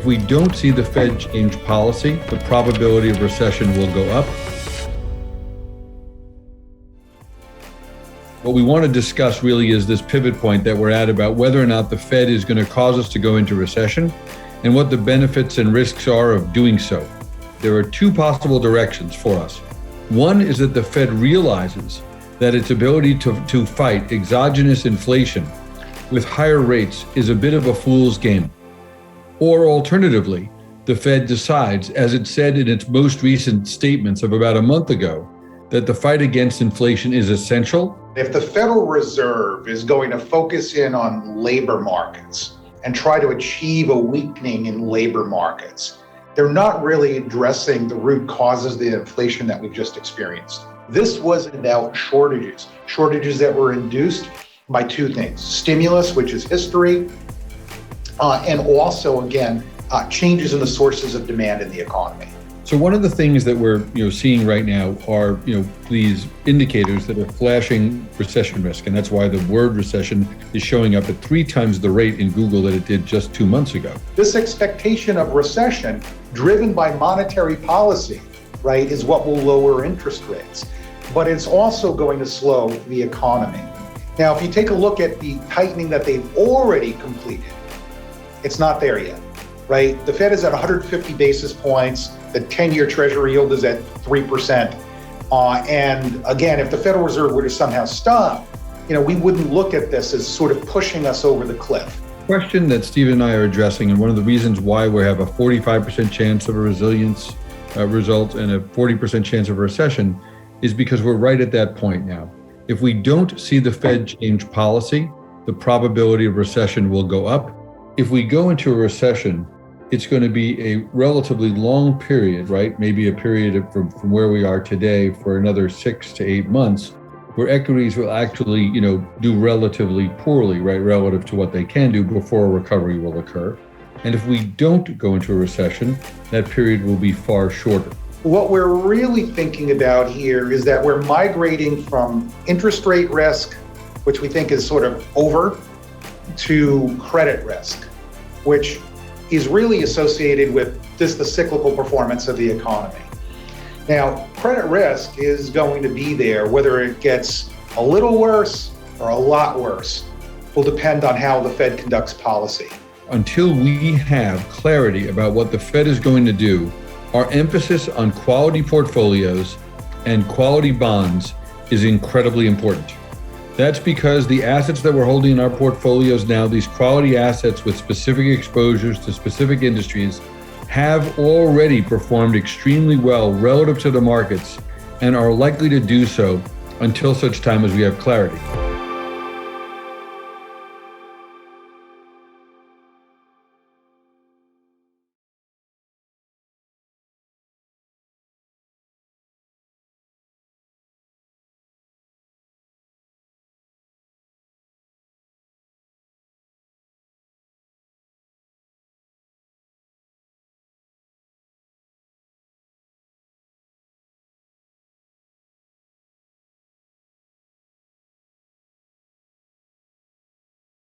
If we don't see the Fed change policy, the probability of recession will go up. What we want to discuss really is this pivot point that we're at about whether or not the Fed is going to cause us to go into recession and what the benefits and risks are of doing so. There are two possible directions for us. One is that the Fed realizes that its ability to fight exogenous inflation with higher rates is a bit of a fool's game. Or alternatively, the Fed decides, as it said in its most recent statements of about a month ago, that the fight against inflation is essential. If the Federal Reserve is going to focus in on labor markets and try to achieve a weakening in labor markets, they're not really addressing the root causes of the inflation that we've just experienced. This was about shortages that were induced by two things: stimulus, which is history, and also, again, changes in the sources of demand in the economy. So one of the things that we're seeing right now are these indicators that are flashing recession risk, and that's why the word recession is showing up at 3 times the rate in Google that it did just 2 months ago. This expectation of recession driven by monetary policy, right, is what will lower interest rates, but it's also going to slow the economy. Now, if you take a look at the tightening that they've already completed, it's not there yet, right? The Fed is at 150 basis points. The 10-year Treasury yield is at 3%. And again, if the Federal Reserve were to somehow stop, we wouldn't look at this as sort of pushing us over the cliff. The question that Steve and I are addressing, and one of the reasons why we have a 45% chance of a resilience result and a 40% chance of a recession, is because we're right at that point now. If we don't see the Fed change policy, the probability of recession will go up. If we go into a recession, it's going to be a relatively long period, right? Maybe a period from where we are today for another 6 to 8 months, where equities will actually, do relatively poorly, right, relative to what they can do before a recovery will occur. And if we don't go into a recession, that period will be far shorter. What we're really thinking about here is that we're migrating from interest rate risk, which we think is sort of over, to credit risk, which is really associated with just the cyclical performance of the economy. Now, credit risk is going to be there, whether it gets a little worse or a lot worse, will depend on how the Fed conducts policy. Until we have clarity about what the Fed is going to do, our emphasis on quality portfolios and quality bonds is incredibly important. That's because the assets that we're holding in our portfolios now, these quality assets with specific exposures to specific industries, have already performed extremely well relative to the markets and are likely to do so until such time as we have clarity.